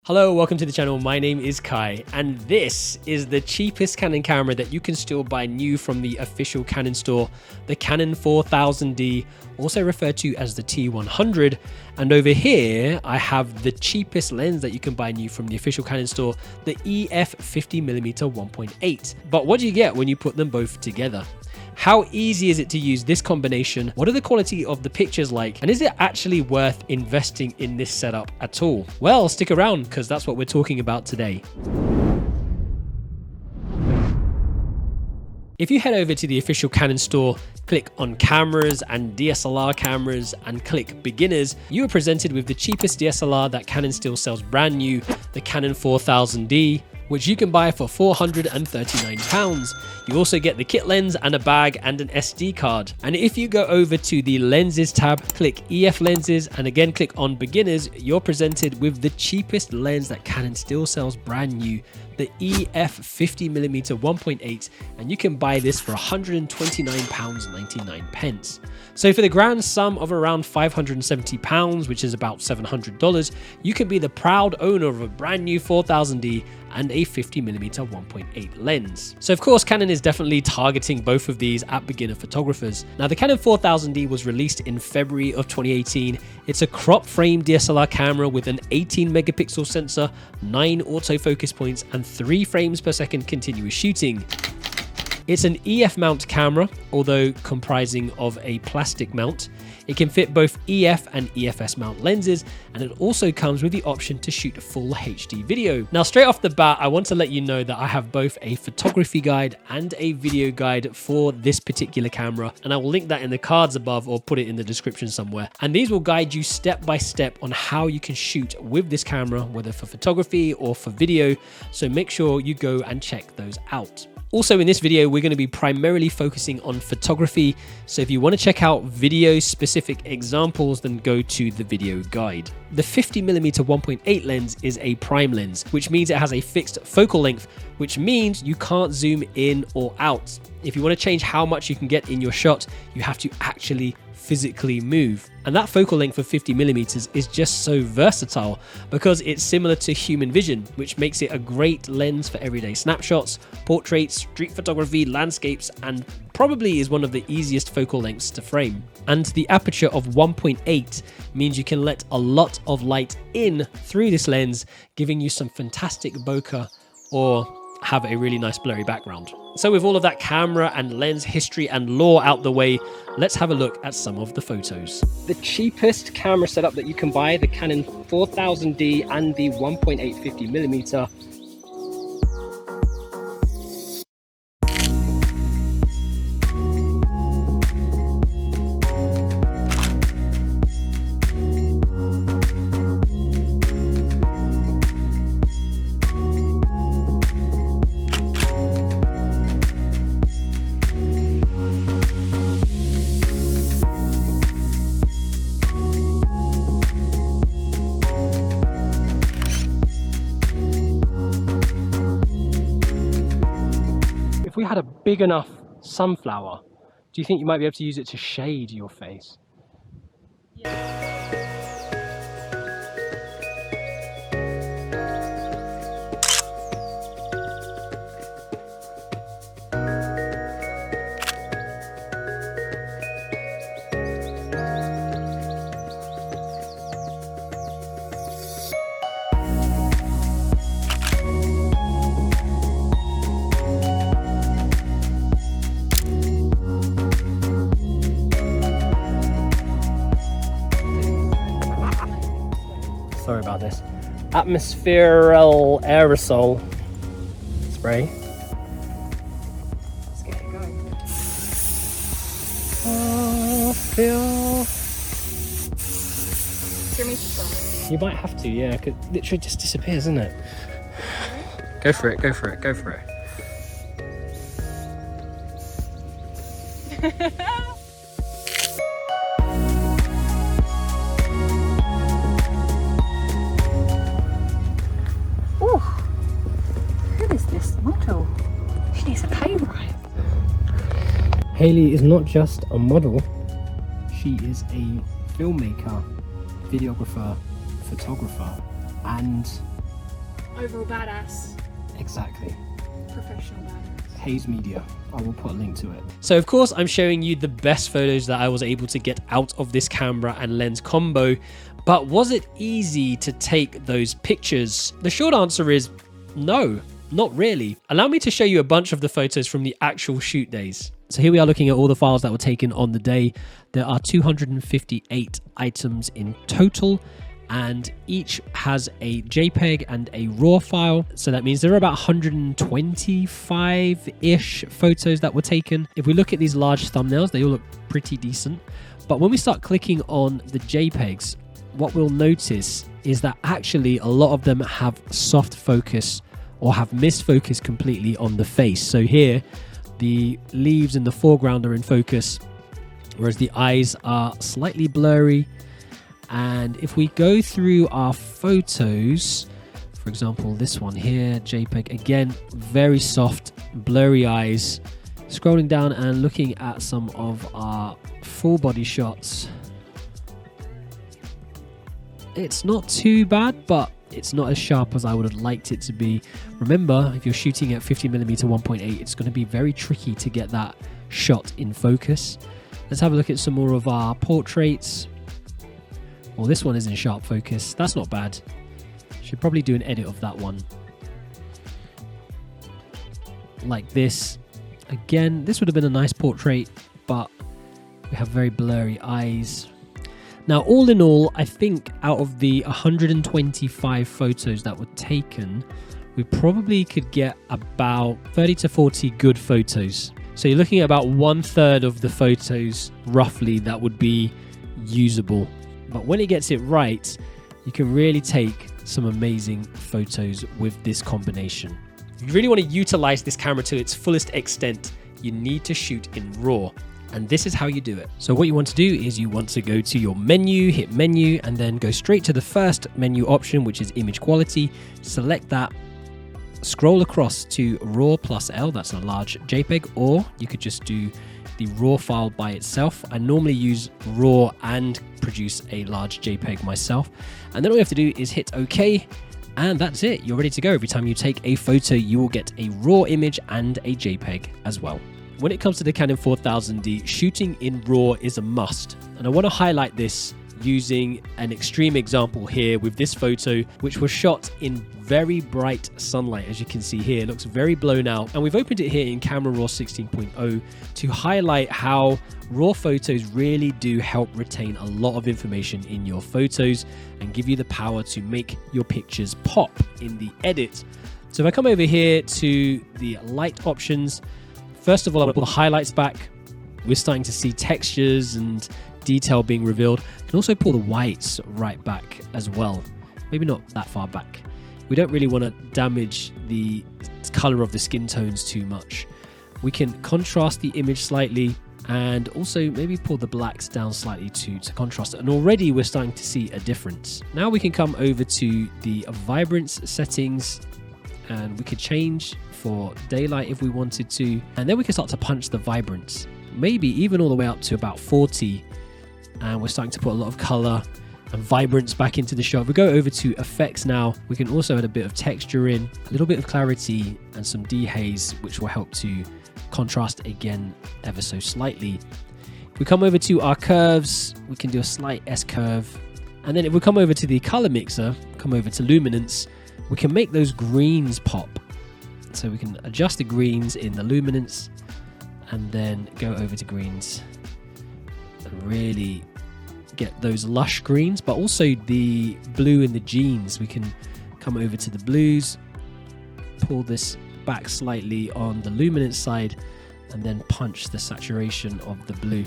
Hello, welcome to the channel. My name is Kai, and this is the cheapest Canon camera that you can still buy new from the official Canon store, the Canon 4000D, also referred to as the T100. And over here, I have the cheapest lens that you can buy new from the official Canon store, the EF 50mm 1.8. But what do you get when you put them both together? How easy is it to use this combination? What are the quality of the pictures like? And is it actually worth investing in this setup at all? Well, stick around because that's what we're talking about today. If you head over to the official Canon store, click on cameras and DSLR cameras and click beginners, you are presented with the cheapest DSLR that Canon still sells brand new, the Canon 4000D, which you can buy for £439. You also get the kit lens and a bag and an SD card. And if you go over to the lenses tab, click EF lenses and again click on beginners, you're presented with the cheapest lens that Canon still sells brand new, the EF 50mm 1.8, and you can buy this for £129.99. So for the grand sum of around £570, which is about $700, you can be the proud owner of a brand new 4000D and a 50mm 1.8 lens. So of course, Canon is definitely targeting both of these at beginner photographers. Now the Canon 4000D was released in February of 2018. It's a crop frame DSLR camera with an 18 megapixel sensor, 9 autofocus points, and 3 frames per second continuous shooting. It's an EF mount camera, although comprising of a plastic mount. It can fit both EF and EFS mount lenses, and it also comes with the option to shoot full HD video. Now, straight off the bat, I want to let you know that I have both a photography guide and a video guide for this particular camera, and I will link that in the cards above or put it in the description somewhere. And these will guide you step by step on how you can shoot with this camera, whether for photography or for video, so make sure you go and check those out. Also in this video, we're going to be primarily focusing on photography. So if you want to check out video specific examples, then go to the video guide. The 50mm 1.8 lens is a prime lens, which means it has a fixed focal length, which means you can't zoom in or out. If you want to change how much you can get in your shot, you have to actually physically move. And that focal length of 50mm is just so versatile because it's similar to human vision, which makes it a great lens for everyday snapshots, portraits, street photography, landscapes, and probably is one of the easiest focal lengths to frame. And the aperture of 1.8 means you can let a lot of light in through this lens, giving you some fantastic bokeh or have a really nice blurry background. So with all of that camera and lens history and lore out the way, let's have a look at some of the photos. The cheapest camera setup that you can buy, the Canon 4000D and the 1.8 50mm. If we had a big enough sunflower, do you think you might be able to use it to shade your face? Yeah. Sorry about this. Atmospherical aerosol spray. Let's get it going. Oh, Phil. Do you want me to start? You might have to, yeah, because it literally just disappears, isn't it? Go for it, go for it, go for it. Hayley is not just a model, she is a filmmaker, videographer, photographer, and Overall badass. Exactly. Professional badass. Hayes Media. I will put a link to it. So of course I'm showing you the best photos that I was able to get out of this camera and lens combo, but was it easy to take those pictures? The short answer is no, not really. Allow me to show you a bunch of the photos from the actual shoot days. So here we are looking at all the files that were taken on the day. There are 258 items in total, and each has a JPEG and a RAW file. So that means there are about 125-ish photos that were taken. If we look at these large thumbnails, they all look pretty decent. But when we start clicking on the JPEGs, what we'll notice is that actually a lot of them have soft focus or have missed focus completely on the face. So here, the leaves in the foreground are in focus, whereas the eyes are slightly blurry. And if we go through our photos, for example, this one here, JPEG, again, very soft, blurry eyes. Scrolling down and looking at some of our full body shots, it's not too bad, but it's not as sharp as I would have liked it to be. Remember, if you're shooting at 50mm 1.8, it's going to be very tricky to get that shot in focus. Let's have a look at some more of our portraits. Well, this one is in sharp focus. That's not bad. Should probably do an edit of that one. Like this. Again, this would have been a nice portrait, but we have very blurry eyes. Now, all in all, I think out of the 125 photos that were taken, we probably could get about 30 to 40 good photos. So you're looking at about 1/3 of the photos, roughly, that would be usable. But when it gets it right, you can really take some amazing photos with this combination. If you really want to utilize this camera to its fullest extent, you need to shoot in RAW. And this is how you do it. So what you want to do is you want to go to your menu, hit menu, and then go straight to the first menu option, which is image quality. Select that, scroll across to RAW plus L, that's a large JPEG, or you could just do the RAW file by itself. I normally use RAW and produce a large JPEG myself. And then all you have to do is hit OK, and that's it. You're ready to go. Every time you take a photo, you will get a RAW image and a JPEG as well. When it comes to the Canon 4000D, shooting in RAW is a must. And I want to highlight this using an extreme example here with this photo, which was shot in very bright sunlight. As you can see here, it looks very blown out. And we've opened it here in Camera Raw 16.0 to highlight how RAW photos really do help retain a lot of information in your photos and give you the power to make your pictures pop in the edit. So if I come over here to the light options, first of all, I'll pull the highlights back. We're starting to see textures and detail being revealed. You can also pull the whites right back as well. Maybe not that far back. We don't really want to damage the color of the skin tones too much. We can contrast the image slightly and also maybe pull the blacks down slightly to contrast it. And already we're starting to see a difference. Now we can come over to the vibrance settings and we could change for daylight if we wanted to. And then we can start to punch the vibrance, maybe even all the way up to about 40. And we're starting to put a lot of color and vibrance back into the shot. If we go over to effects now, we can also add a bit of texture in, a little bit of clarity and some dehaze, which will help to contrast again ever so slightly. If we come over to our curves, we can do a slight S curve. And then if we come over to the color mixer, come over to luminance, we can make those greens pop. So we can adjust the greens in the luminance and then go over to greens and really get those lush greens, but also the blue in the jeans. We can come over to the blues, pull this back slightly on the luminance side, and then punch the saturation of the blue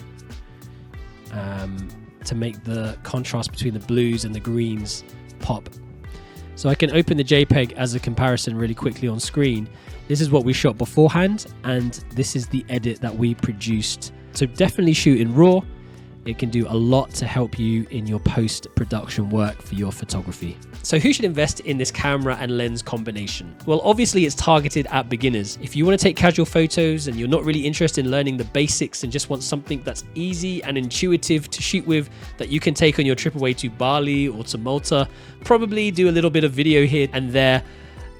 to make the contrast between the blues and the greens pop. So I can open the JPEG as a comparison really quickly on screen. This is what we shot beforehand, and this is the edit that we produced. So definitely shoot in RAW. It can do a lot to help you in your post-production work for your photography. So who should invest in this camera and lens combination? Well, obviously it's targeted at beginners. If you want to take casual photos and you're not really interested in learning the basics and just want something that's easy and intuitive to shoot with that you can take on your trip away to Bali or to Malta, probably do a little bit of video here and there.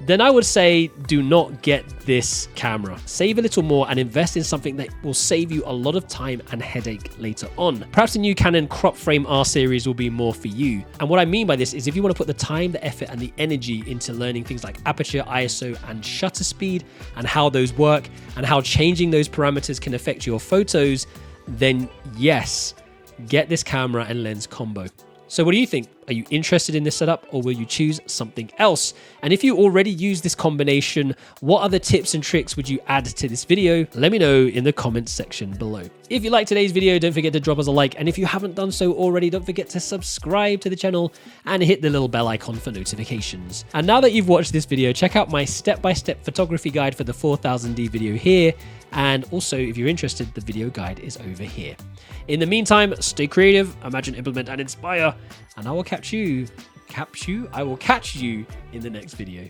then I would say do not get this camera. Save a little more and invest in something that will save you a lot of time and headache later on. Perhaps the new Canon crop frame R series will be more for you. And what I mean by this is if you want to put the time, the effort, and the energy into learning things like aperture, ISO, and shutter speed, and how those work, and how changing those parameters can affect your photos, then yes, get this camera and lens combo. So what do you think? Are you interested in this setup, or will you choose something else? And if you already use this combination, what other tips and tricks would you add to this video? Let me know in the comments section below. If you liked today's video, don't forget to drop us a like. And if you haven't done so already, don't forget to subscribe to the channel and hit the little bell icon for notifications. And now that you've watched this video, check out my step-by-step photography guide for the 4000D video here. And also, if you're interested, the video guide is over here. In the meantime, stay creative, imagine, implement, and inspire. And I will catch you in the next video.